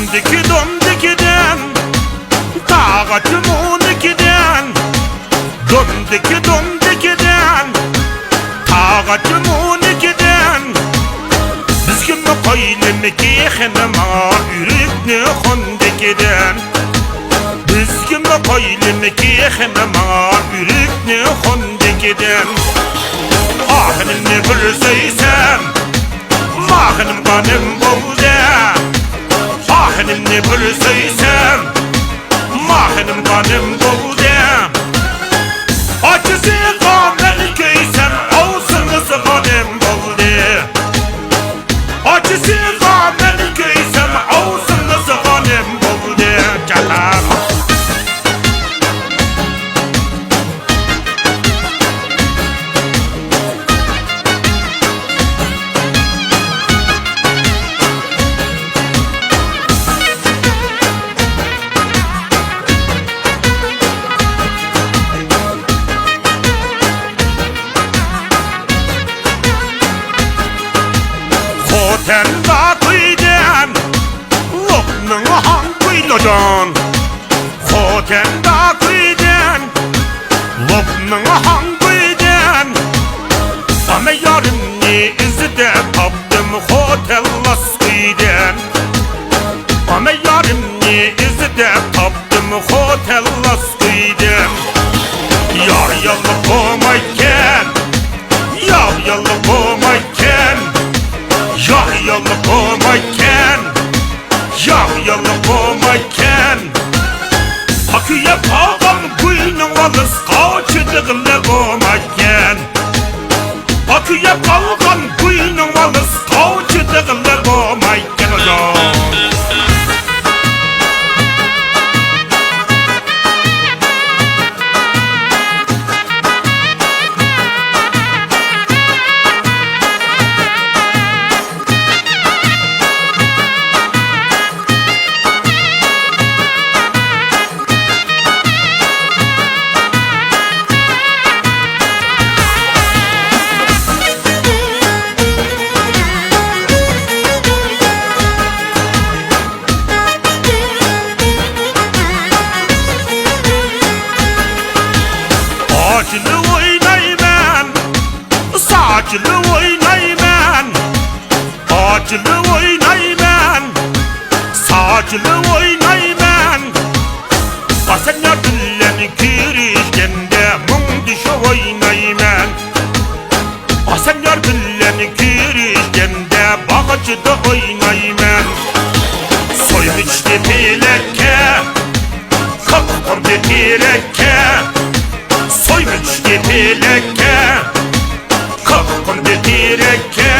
Domdikiden Tağatım unikiden Domdikiden Tağatım unikiden Bizgimi koylimiki xinima Ürükni xondikiden Bizgimi koylimiki xinima Ürükni xondikiden Ahınımni bir söysem Mahınım kanım boldu Ahınımni bir söysem Mahınım kanım boldu Acısı kanını köysem Olsunuz kanım boldu Acısı kanını köysem Olsunuz kanım boldu Canım Khoten da kuyden Loknın hanguyladan Khoten da kuyden Loknın hanguyden Ama yarımni izde tapdım Khotellas kuyden Ama yarımni izde tapdım Khotellas kuyden Yar yalı komayken Yar yalı komayken Yar yalı komayken Yar yalı komayken Akıya kalkan kuyunun alız Kaçıdığında komayken Akıya kalkan kuyunun alız Kaçıdığında komayken Saçlı oynayman, saçlı oynayman Saçlı oynayman, saçlı oynayman Basen yardımlarını kirişkende mum düşü oynayman Basen yardımlarını kirişkende bağıcıda oynayman Soymuçlu bilekke, kapkurdu bilekke Soymuş gidilekke Kapkın dedirekke